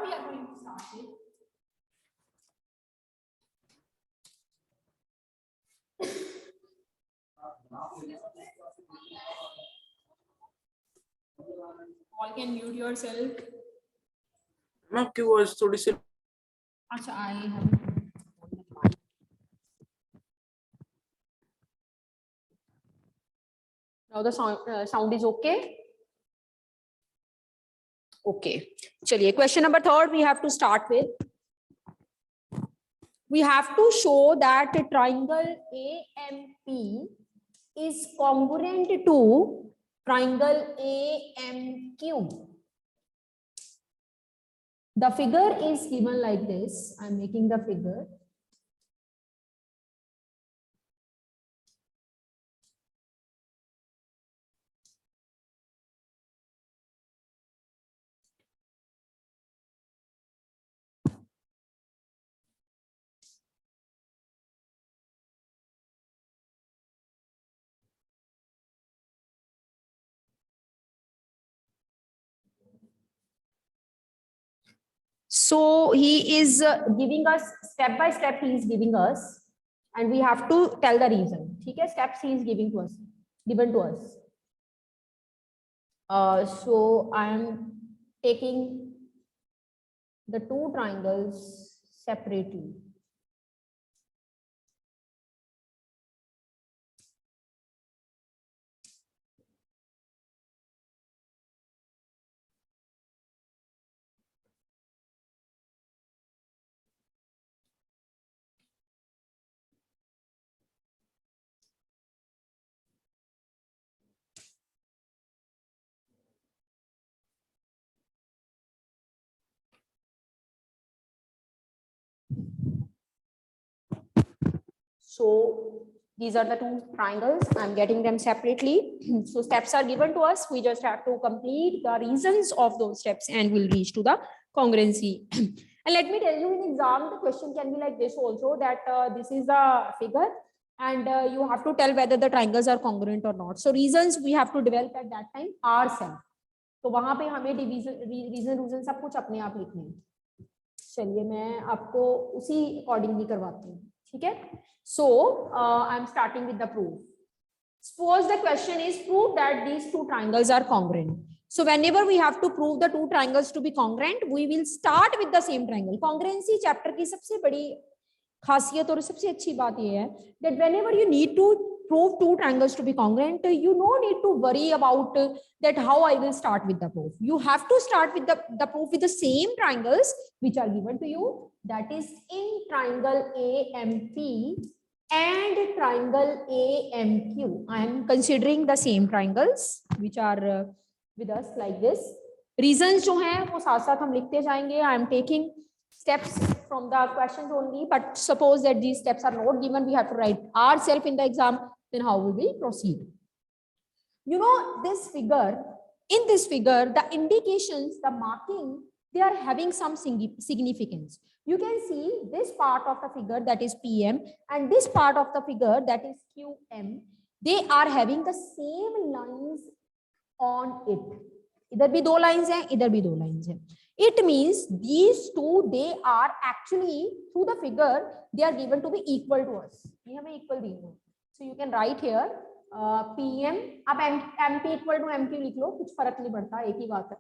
we are going to start with all can mute yourself. आपकी voice थोड़ी सी अच्छा, I haven't. Now the sound is okay. Okay. चलिए, question number 3 we have to start with. We have to show that a triangle AMP is congruent to triangle AMQ. The figure is given like this. I am making the figure. So he is giving us step by step, he is giving us, and we have to tell the reason. Okay, steps he is giving to us, given to us. So I am taking the two triangles separately. So these are the two triangles. I'm getting them separately. So steps are given to us. We just have to complete the reasons of those steps and we'll reach to the congruency. And let me tell you, in exam, the question can be like this also, that this is the figure and you have to tell whether the triangles are congruent or not. So reasons we have to develop at that time ourselves. तो वहां पे हमें reason सब कुछ अपने आप लिखने हैं. चलिए मैं आपको उसी अकॉर्डिंगली करवाती हूँ. ठीक है. So I'm starting with the proof. Suppose the question is prove that these two triangles are congruent. So whenever we have to prove the two triangles to be congruent, we will start with the same triangle. Congruency chapter की सबसे बड़ी खासियत और सबसे अच्छी बात ये है that whenever you need to prove two triangles to be congruent, you no need to worry about that how I will start with the proof. You have to start with the proof with the same triangles which are given to you. That is in triangle AMP and triangle AMQ. I am considering the same triangles which are with us like this. Reasons जो हैं वो साथ साथ हम लिखते जाएंगे. I am taking steps from the questions only, but suppose that these steps are not given, we have to write ourselves in the exam. Then how will we proceed? You know, this figure, in this figure, the indications, the marking, they are having some significance. You can see this part of the figure, that is PM, and this part of the figure, that is QM. They are having the same lines on it. इधर भी दो lines हैं, इधर भी दो lines हैं. It means these two, they are actually through the figure, they are given to be equal to us. ये हमें equal दी है. So you can write here PM. अब MP equal to MP लिख लो, कुछ फर्क नहीं पड़ता, एक ही बात है.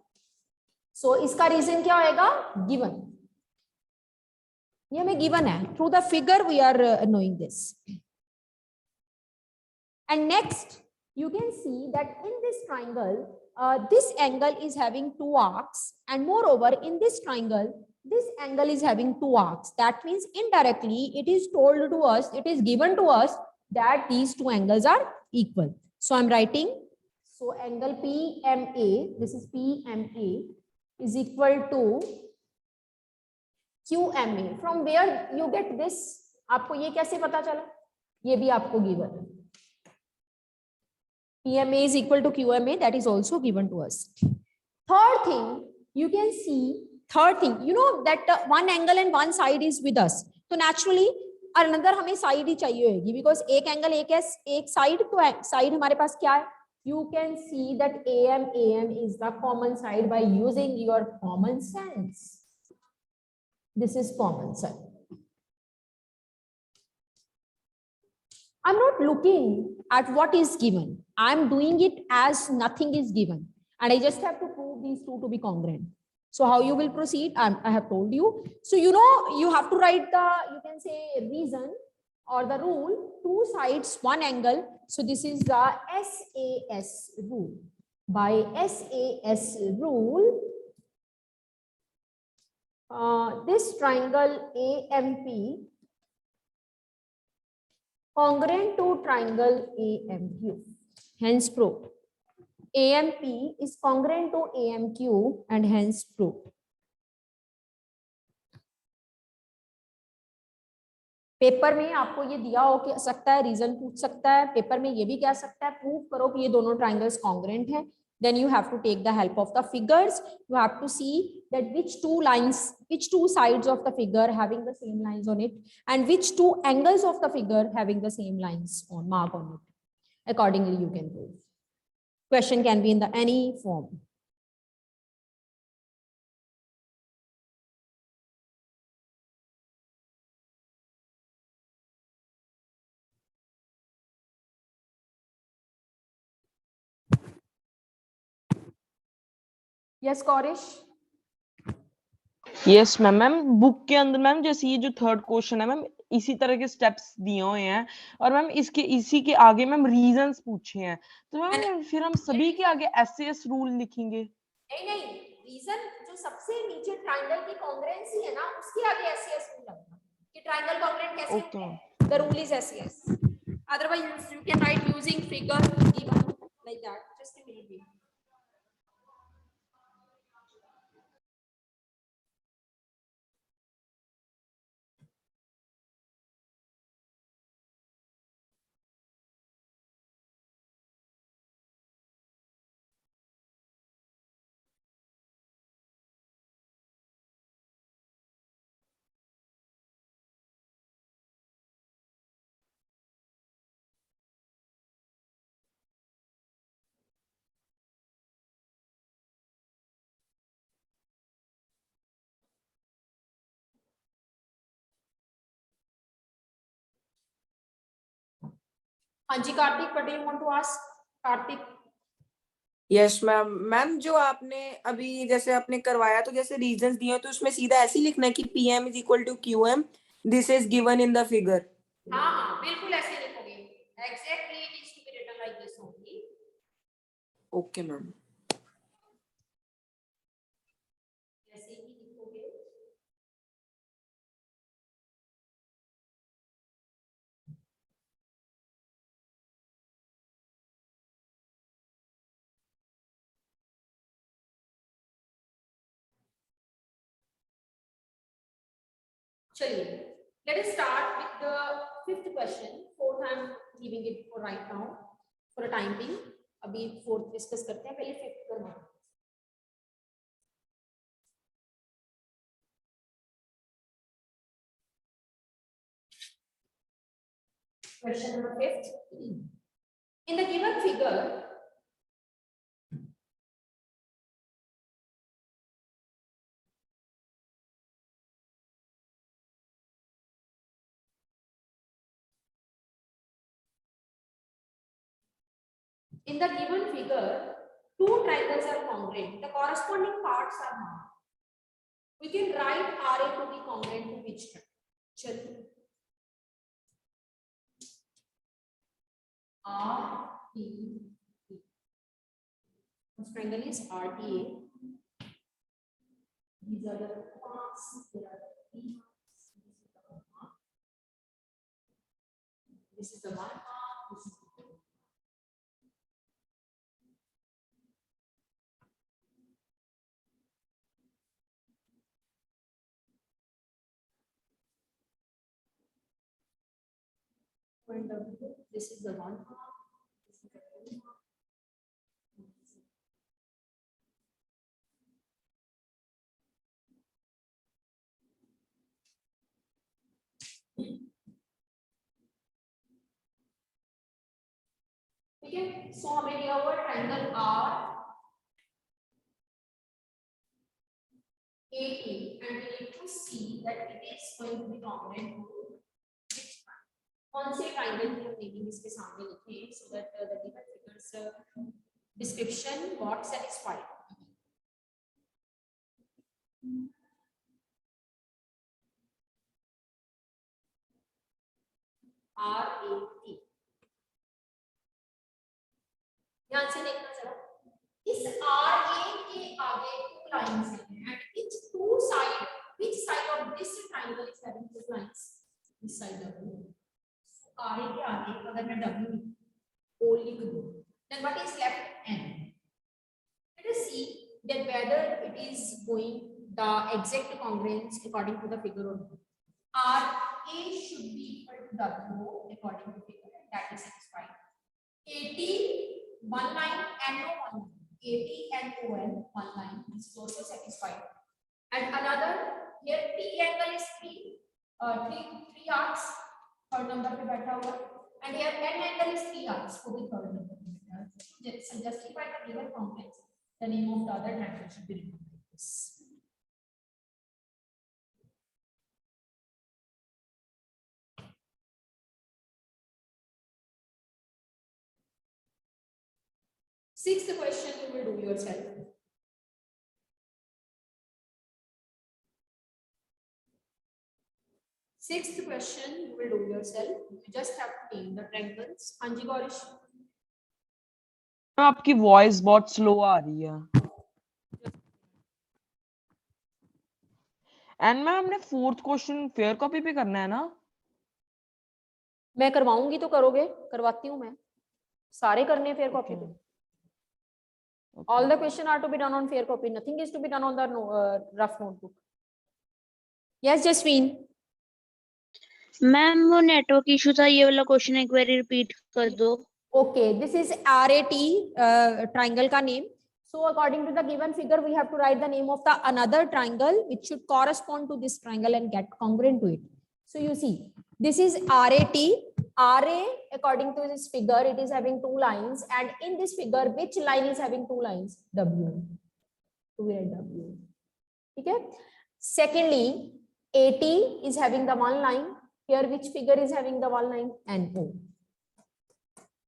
So इसका reason क्या होएगा? Given. ये हमें given है. Through the figure we are knowing this. And next, you can see that in this triangle, this angle is having two arcs, and moreover in this triangle, this angle is having two arcs. That means indirectly it is told to us, it is given to us that these two angles are equal. So I'm writing, so angle PMA, this is PMA, is equal to QMA. From where you get this? आपको ये कैसे पता चला? ये भी आपको given है. PMA is equal to QMA, that is also given to us. Third thing, you can see, you know that one angle and one side is with us. So naturally, another हमें side ही चाहिए होगी, because एक angle एक side, तो side हमारे पास क्या है? You can see that AM is the common side by using your common sense. This is common, sir. I'm not looking at what is given. I'm doing it as nothing is given. And I just have to prove these two to be congruent. So how you will proceed, I have told you. So you know, you have to write the, you can say, reason or the rule, two sides, one angle. So this is the SAS rule. By SAS rule, this triangle AMP congruent to triangle AMQ. Hence proved. AMP is congruent to AMQ and hence proved. Paper में आपको ये दिया हो सकता है, reason पूछ सकता है, पेपर में ये भी कह सकता है प्रूव करो कि ये दोनों ट्रायंगल्स कॉन्ग्रुएंट हैं. Then you have to take the help of the figures. You have to see that which two sides of the figure having the same lines on it, and which two angles of the figure having the same lines on mark on it. Accordingly, you can prove. Question can be in the any form. Yes, Korish. Yes ma'am. Ma'am book के अंदर ma'am जैसे ये जो third question है ma'am, इसी तरह के steps दिए हुए हैं और मैम इसी के आगे मैम रीजंस पूछे हैं, तो मैम फिर हम सभी के आगे एसएस रूल लिखेंगे. नहीं, रीजन जो सबसे नीचे ट्रायंगल की कॉन्ग्रुएंसी है ना, उसके आगे एसएस रूल लगेगा कि ट्रायंगल कॉन्ग्रुएंट कैसे होता है. The rule is SS. Otherwise you can write using figure given like that. Just a minute. हाँ जी Kartik, what do you want to ask? Kartik. Yes ma'am. Ma'am जो आपने अभी जैसे आपने करवाया, तो जैसे रीजंस दिए तो उसमें सीधा ऐसे ही लिखना है कि PM is equal to QM, this is given in the figure. हाँ, बिल्कुल ऐसे लिखोगे. Exactly it is to be written like this only. Okay ma'am. ऐसे ही लिखोगे. चलिए, let us start with the fifth question. Fourth I am leaving it for right now for a time being. अभी fourth discuss करते हैं, पहले fifth करना. Question number 5. In the given figure, two triangles are congruent. The corresponding parts are marked. We can write RA to be congruent to which triangle? RTE. This triangle is RTA. These are the marks. There are the three marks. This is the one mark. This is the two. This is the one mark. This is the two mark. ठीक है, सो हमें दिया हुआ triangle R 80 and we need to see that it is going to be congruent to which one. कौन से triangle की हम naming इसके सामने लिखें so that the given figures description got satisfied. RAT. ध्यान से देखना जरा, इस RA के आगे two lines हैं and which side of this triangle is having two lines? This side W. RA के आगे अगर मैं W O लिख दूं, then what is left? N. Let us see that whether it is going the exact congruence according to the figure or not. RA should be equal to W according to figure, and that is satisfied. 80 one line and no one line. 80 and ON one line is also satisfied. And another here P angle is three arcs, third number पे बैठा हुआ, and here N angle is 3 arcs, वो भी third number पे बैठा है. So justify the given congruence, the name of the other triangle should be written like this. Sixth question you will do yourself. Sixth question you will do yourself. You just have to name the triangles. हाँ जी गौरीश. आपकी voice बहुत slow आ रही है. And ma'am हमने fourth question fair copy पे करना है ना? मैं करवाऊंगी तो करोगे, करवाती हूँ मैं. सारे करने फेयर कॉपी पे. All the question are to be done on fair copy. Nothing is to be done on the rough notebook. Yes, Jasmine. Ma'am वो नेटवर्क इशू था, ये वाला क्वेश्चन एक बार रिपीट कर दो. Okay, this is RAT triangle का name. So according to the given figure, we have to write the name of the another triangle which should correspond to this triangle and get congruent to it. So you see, this is RAT. RA, according to this figure, it is having two lines, and in this figure, which line is having two lines? W. So we write W. Okay. Secondly, AT is having the one line. Here, which figure is having the one line? NO.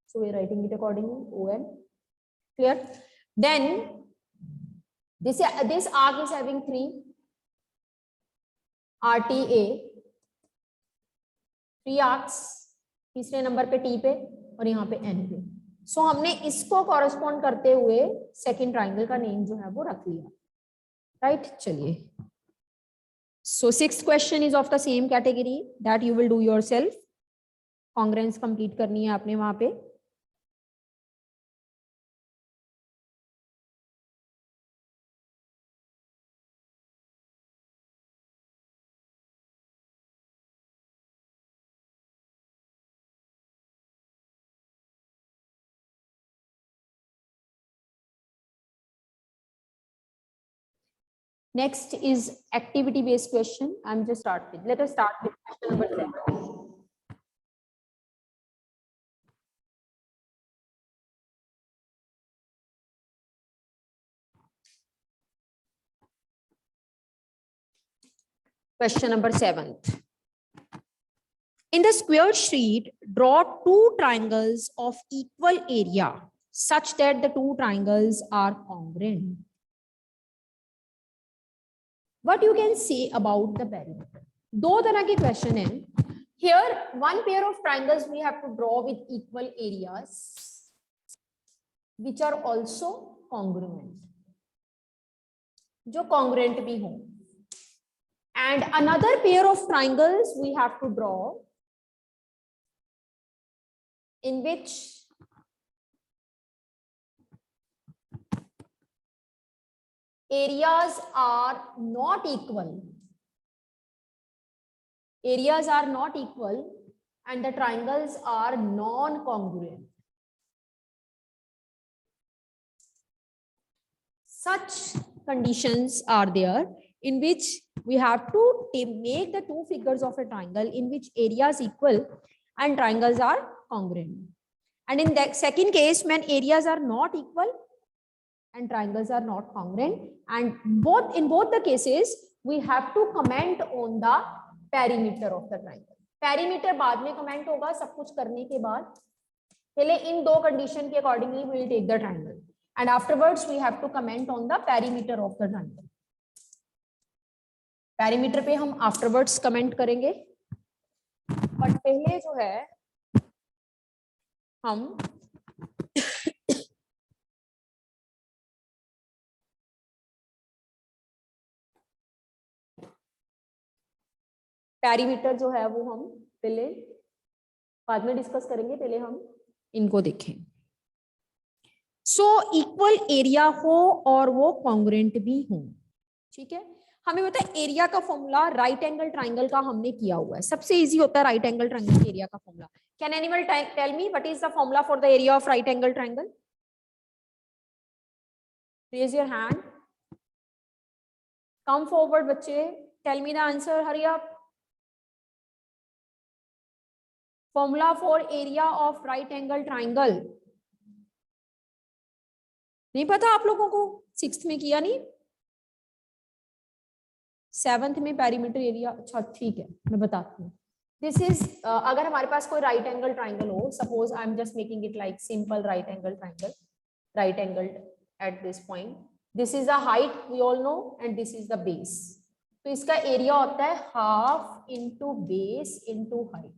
So we are writing it accordingly. ON. Clear? Then this arc is having 3. RTA. 3 arcs. तीसरे number पे T पे और यहाँ पे N पे. सो हमने इसको correspond करते हुए सेकंड ट्राइंगल का नेम जो है वो रख लिया. राइट, चलिए. So sixth question is of the same category that you will do yourself. Congruence complete करनी है आपने वहां पे. Next is activity based question. I'm just let us start with question number 7. Question number 7. In the square sheet, draw two triangles of equal area such that the two triangles are congruent. What you can say about the perimeter? दो तरह के question हैं. Here, one pair of triangles we have to draw with equal areas, which are also congruent. जो congruent भी हो. And another pair of triangles we have to draw in which areas are not equal. Areas are not equal and the triangles are non-congruent. Such conditions are there in which we have to make the two figures of a triangle in which areas equal and triangles are congruent. And in the second case, when areas are not equal, and triangles are not congruent, and in both the cases we have to comment on the perimeter of the triangle. Perimeter बाद में comment होगा सब कुछ करने के बाद. पहले इन दो condition के accordingly we will take the triangle, and afterwards we have to comment on the perimeter of the triangle. Perimeter पे हम afterwards comment करेंगे, but पहले जो है हम पैरीमीटर जो है वो हम पहले बाद में डिस्कस करेंगे, पहले हम इनको देखें. सो इक्वल एरिया हो और वो कॉन्ग्रुएंट भी हो. ठीक है, हमें पता है एरिया का फॉर्मूला राइट एंगल ट्राइंगल का हमने किया हुआ है. सबसे इजी होता है राइट एंगल ट्राइंगल एरिया का formula. Can anyone tell me what is the formula for the area of right angle triangle? Raise your hand, come forward बच्चे, tell me the answer, hurry up. Formula for area of right angle triangle नहीं पता आप लोगों को? 6th में किया नहीं, 7th में पेरीमीटर एरिया. अच्छा ठीक है, मैं बताती हूँ. दिस इज अगर हमारे पास कोई राइट एंगल ट्राइंगल हो, suppose I am just making it like simple right angle triangle, right angle at this point. This is the height we all know and this is the base. तो इसका area होता है half into base into height.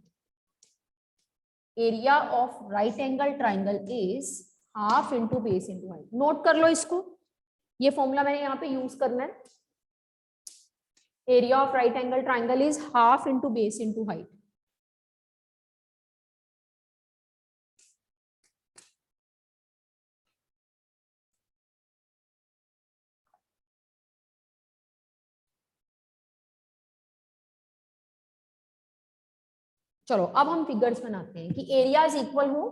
Area of right angle triangle is half into base into height. Note कर लो इसको, ये formula मैंने यहाँ पे यूज करना है. Area of right angle triangle is half into base into height. चलो अब हम फिगर्स बनाते हैं कि एरियाज इक्वल हो.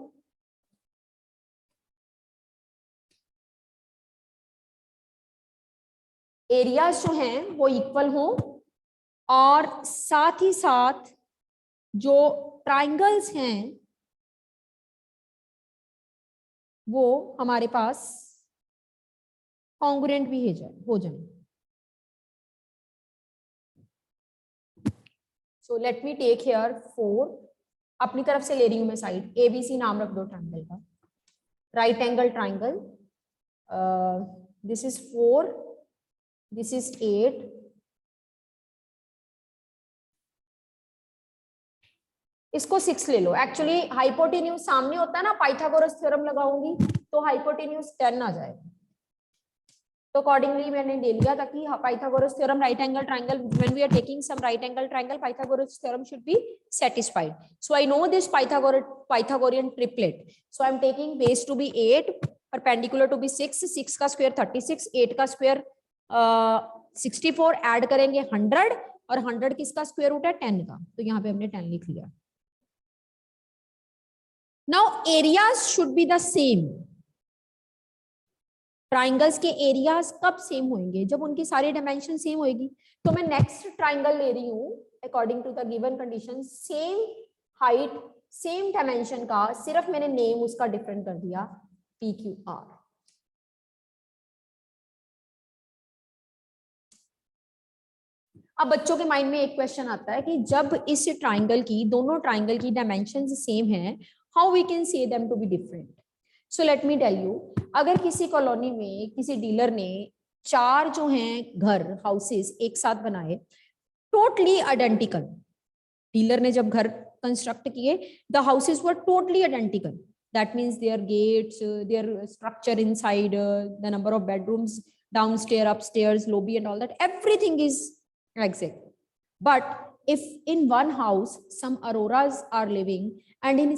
एरियाज जो हैं वो इक्वल हो और साथ ही साथ जो ट्राइंगल्स हैं वो हमारे पास कॉन्ग्रुएंट भी हो जाए. So let me take here 4. अपनी तरफ से ले रही हूं मैं साइड, ABC नाम रख दो ट्राइंगल का. Right angle triangle, this is 4, this is 8, इसको 6 ले लो. एक्चुअली हाइपोटेन्यूज सामने होता है ना, पाइथागोरस थ्योरम लगाऊंगी तो हाइपोटेन्यूज 10 आ जाएगा. तो अकॉर्डिंगली मैंने ले लिया ताकि Pythagoras theorem right angle triangle, when we are taking some right angle triangle, Pythagoras theorem should be satisfied. So I know this Pythagorean triplet. So I am taking base to be 8, perpendicular to be 6, 6 का square 36, 8 का square 64, add करेंगे 100 और 100 किसका square root है? 10 का. तो यहाँ पे हमने 10 लिख लिया. Now areas should be the same. Triangles के एरियाज कब सेम होंगे? जब उनकी सारी डायमेंशन सेम होगी. तो मैं नेक्स्ट ट्राइंगल ले रही हूँ according to the given condition, same height same dimension का, सिर्फ मैंने नेम उसका डिफरेंट कर दिया PQR. अब बच्चों के माइंड में एक क्वेश्चन आता है कि जब इस ट्राइंगल की, दोनों ट्राइंगल की डायमेंशन सेम है, how we can say them to be different? So let me tell you, अगर किसी कॉलोनी में किसी डीलर ने 4 जो हैं घर, हाउसेस एक साथ बनाए, टोटली आइडेंटिकल. डीलर ने जब घर कंस्ट्रक्ट किए, the houses were totally identical. That means their gates, their structure inside, the number of bedrooms, downstair, upstairs, lobby and all that, everything is exact. But if in one house some Aroras are living and in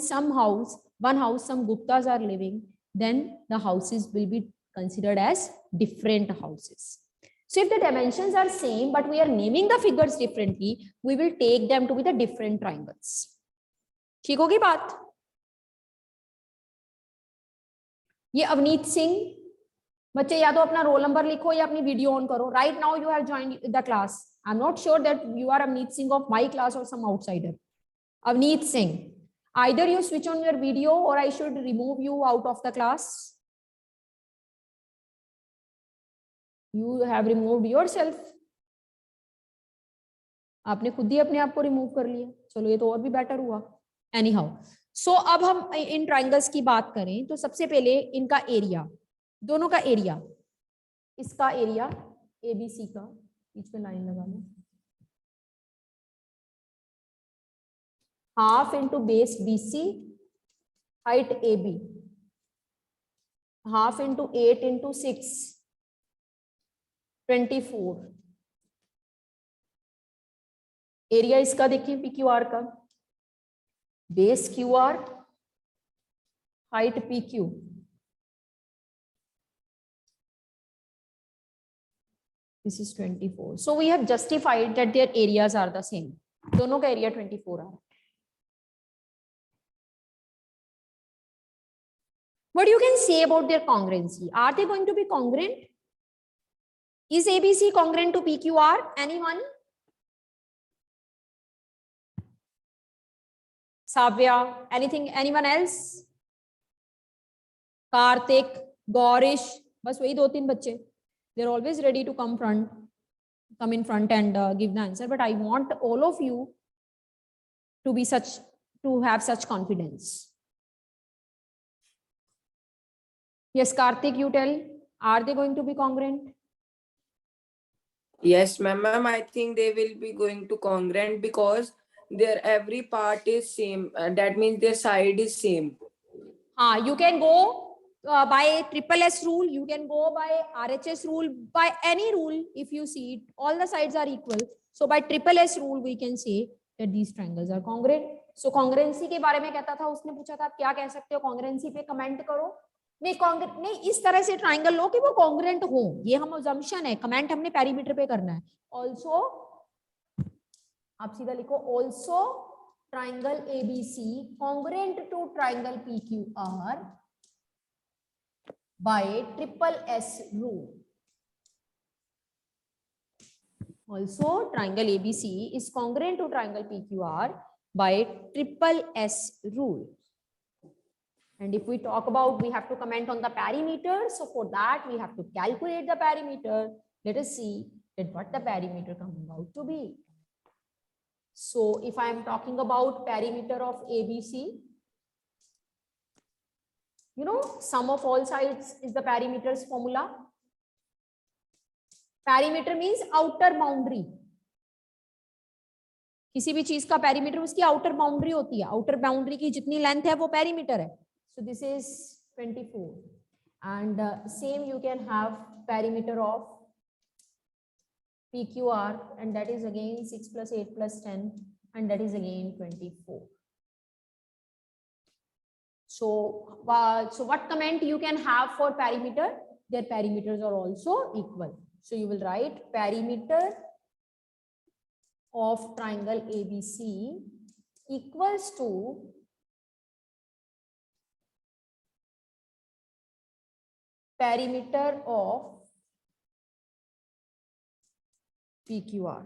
one house some Guptas are living, then the houses will be considered as different houses. So if the dimensions are same but we are naming the figures differently, we will take them to be the different triangles. ठीक होगी बात? ये अवनीत सिंह, बच्चे या तो अपना roll number लिखो या अपनी वीडियो ऑन करो. Right now you have joined the class. I am not sure that you are Avneet Singh of my class और some outsider. Avneet Singh, either you switch on your video or I should remove you out of the class. You have removed yourself. आपने खुद ही अपने आप को remove कर लिया. चलो ये तो और भी बेटर हुआ. Anyhow, so अब हम इन ट्राइंगल्स की बात करें तो सबसे पहले इनका एरिया, दोनों का एरिया, इसका एरिया ABC का, बीच में लाइन लगा लो, half into base BC, height AB, half into 8 into 6, 24. Area इसका देखिए PQR का, base QR, height PQ. This is 24. So we have justified that their areas are the same. दोनों का एरिया 24 आ रहा है. What you can say about their congruency? Are they going to be congruent? Is ABC congruent to PQR? Anyone? Savya? Anything? Anyone else? Karthik, Gaurish, बस वही 2-3 बच्चे. They're always ready to come in front and give the answer. But I want all of you to have such confidence. Yes, Karthik, you tell. Are they going to be congruent? Yes, ma'am. I think they will be going to congruent because their every part is same. That means their side is same. You can go by SSS rule, you can go by RHS rule, by any rule. If you see it, all the sides are equal. So by SSS rule, we can say that these triangles are congruent. So congruency के बारे में कहता था, उसने पूछा था आप क्या कह सकते हो congruency पे कमेंट करो. नहीं इस तरह से ट्राइंगल लो कि वो कॉन्ग्रुएंट हो, ये हम assumption है. कमेंट हमने पैरीमीटर पे करना है. ऑल्सो आप सीधा लिखो, also triangle ABC congruent to triangle PQR by SSS rule. Also triangle ABC is congruent to triangle PQR by SSS rule. And if we talk about, we have to comment on the perimeter. So for that, we have to calculate the perimeter. Let us see that what the perimeter coming out to be. So if I am talking about perimeter of ABC, you know, sum of all sides is the perimeter's formula. Perimeter means outer boundary. किसी भी चीज का perimeter उसकी outer boundary होती है. Outer boundary की जितनी length है वो perimeter है. So this is 24, and same you can have perimeter of PQR, and that is again 6 plus 8 plus 10, and that is again 24. So what comment you can have for perimeter? Their perimeters are also equal. So you will write perimeter of triangle ABC equals to perimeter of PQR.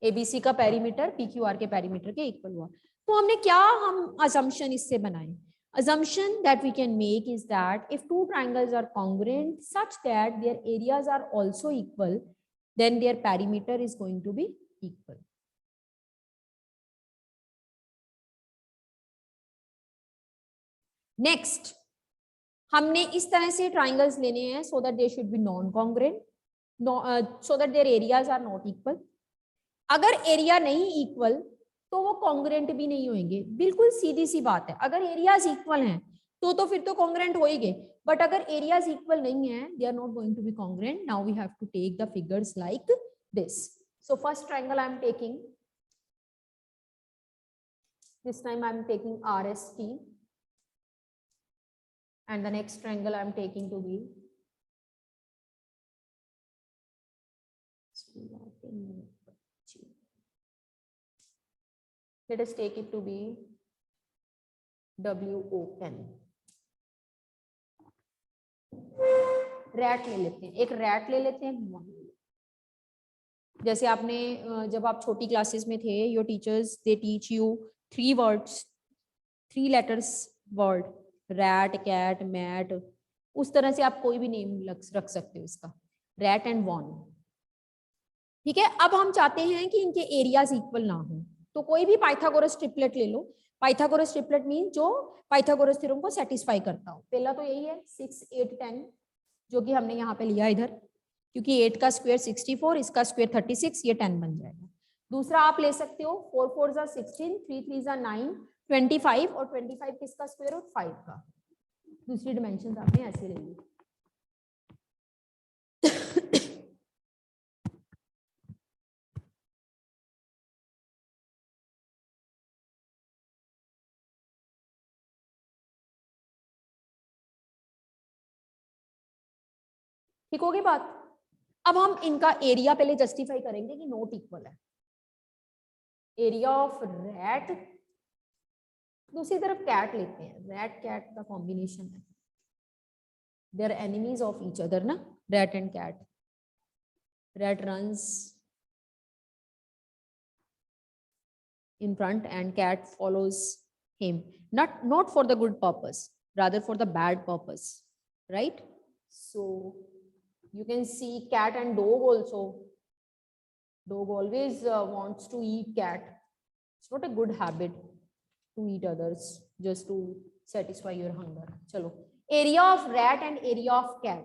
ABC का perimeter PQR के perimeter के equal हुआ. तो हमने क्या हम assumption इससे बनाए? Assumption that we can make is that if two triangles are congruent such that their areas are also equal, then their perimeter is going to be equal. Next, हमने इस तरह से triangles लेने हैं so that they should be non-congruent, so that their areas are not equal. अगर area नहीं equal तो वो कॉन्ग्रुएंट भी नहीं होंगे. बिल्कुल सीधी सी बात है. अगर एरियाज इक्वल हैं तो फिर तो कॉन्ग्रुएंट होएंगे, बट अगर एरियाज इक्वल नहीं है, they are not going to be congruent. Now we have to take the figures like this. So first triangle I am taking, this time I am taking RST, and the next triangle I am taking to be let us take it to be WON. Rat ले लेते हैं, एक rat ले लेते हैं. जैसे आपने जब आप छोटी क्लासेस में थे, your teachers they teach you 3 words 3 letters word, rat, cat, mat, उस तरह से आप कोई भी नेम रख सकते हो इसका, रैट एंड वॉन। ठीक है, अब हम चाहते हैं कि इनके एरियाज इक्वल ना हो, तो कोई भी पाइथागोरस ट्रिपलेट ले लो। पाइथागोरस ट्रिपलेट मीन जो पाइथागोरस थ्योरम को सेटिस्फाई करता हो। पहला तो यही है 6, 8, 10, जो कि हमने यहाँ पे लिया इधर, क्योंकि 8 का स्क्वायर 64, इसका स्क्वायर 36, ये 10 बन जाएगा। दूसरा आप ले सकते हो 4 4 जा 16, 3 3 जा 9, 25, और 25 किसका स्क्वायर हो, 5 का। दूसरी डिमेंशन आपने ऐसे ले ली। ठीक होगी बात। अब हम इनका एरिया पहले जस्टिफाई करेंगे कि नॉट इक्वल है। एरिया ऑफ रैट, दूसरी तरफ कैट लेते हैं, रैट कैट का कॉम्बिनेशन है, they are enemies of each other ना, rat and cat. Rat runs in front and cat follows him, not for the good purpose, rather for the bad purpose, right? So you can see cat and dog also. Dog always wants to eat cat. It's not a good habit to eat others just to satisfy your hunger. Chalo, area of rat and area of cat.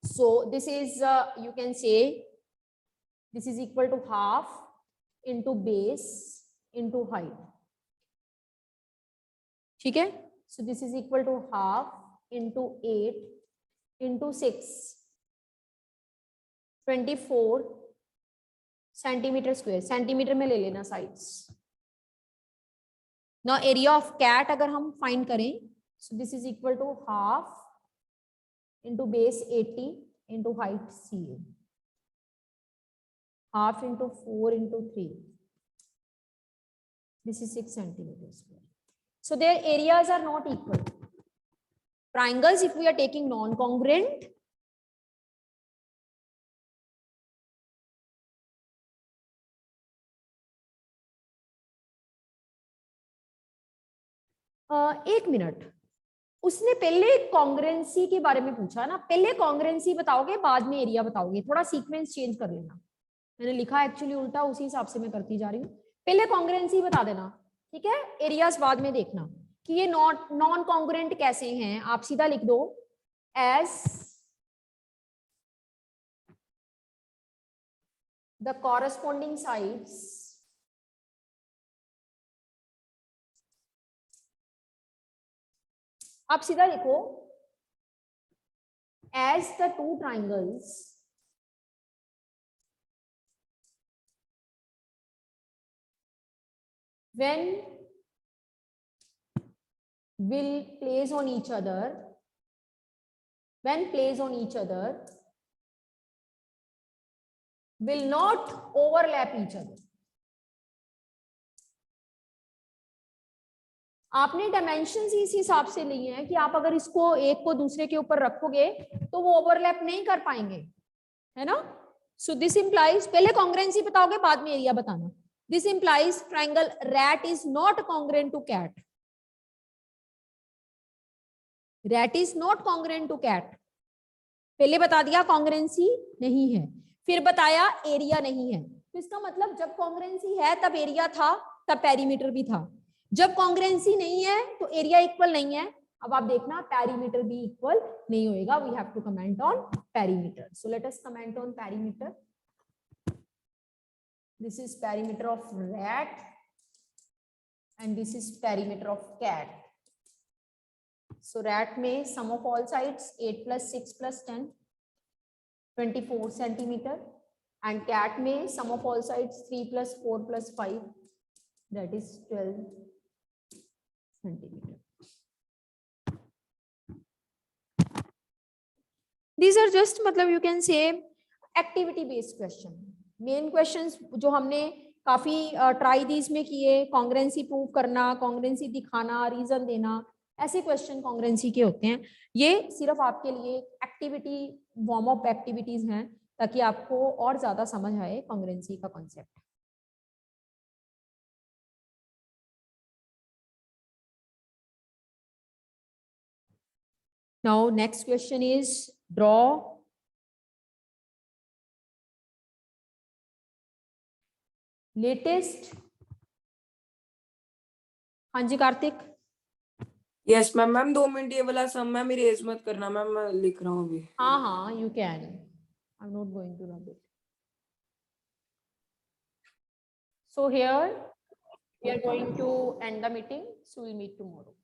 So this is you can say this is equal to half into base into height. ठीक है, so this is equal to half into 8 into 6, 24 centimetre square, centimetre में ले लेना sides. Now area of cat अगर हम find करें, so this is equal to half into base 80 into height CA, half into 4 into 3, this is 6 centimeters square. So their areas are not equal. Triangles, if we are taking non-congruent, एक minute, उसने पहले कॉन्ग्रेंसी के बारे में पूछा ना, पहले कॉन्ग्रेंसी बताओगे बाद में एरिया बताओगे, थोड़ा सीक्वेंस चेंज कर लेना। मैंने लिखा एक्चुअली उल्टा, उसी हिसाब से मैं करती जा रही हूँ। पहले कॉन्ग्रेंसी बता देना, ठीक है, एरियाज बाद में देखना कि ये नॉन कॉन्ग्रेंट कैसे हैं। आप सीधा लिख दो एज द कॉरस्पॉन्डिंग साइड्स आप सीधा लिखो as the two triangles when will place on each other, when placed on each other will not overlap each other. आपने डायमेंशन इस हिसाब से लिए हैं कि आप अगर इसको एक को दूसरे के ऊपर रखोगे तो वो ओवरलैप नहीं कर पाएंगे, है ना। सो दिस इंप्लाइज, पहले कॉन्ग्रेंसी बताओगे बाद में एरिया बताना। This implies triangle rat is not congruent to cat, rat is not congruent to cat. पहले बता दिया कॉन्ग्रेंसी नहीं है, फिर बताया एरिया नहीं है। तो इसका मतलब जब कॉन्ग्रेंसी है तब एरिया था, तब पेरीमीटर भी था। जब कॉन्ग्रेंसी नहीं है तो एरिया इक्वल नहीं है। अब आप देखना पेरीमीटर भी इक्वल नहीं होएगा। We have to comment on perimeter. So let us comment on perimeter. This is perimeter of rat and this is perimeter of cat. So rat में sum of all sides 8 + 6 + 10 24 centimetre, and cat में sum of all sides 3 + 4 + 5 that is 12 centimeter. These are just मतलब you can say activity based question. Main questions जो हमने काफी try these में किए, कॉन्ग्रेंसी prove करना, कॉन्ग्रेंसी दिखाना, रीजन देना, ऐसे क्वेश्चन कॉन्ग्रेंसी के होते हैं। ये सिर्फ आपके लिए एक्टिविटी, वार्म अप एक्टिविटीज हैं ताकि आपको और ज्यादा समझ आए कॉन्ग्रेंसी का concept. Now, next question is draw latest. हाँ जी Kartik. Yes ma'am. Ma'am 2 minute ये वाला सम मैम इरेज मत करना मैम, मैं लिख रहा हूँ अभी. हाँ, you can. I'm not going to rub it. So here we are going to end the meeting. So we'll meet tomorrow.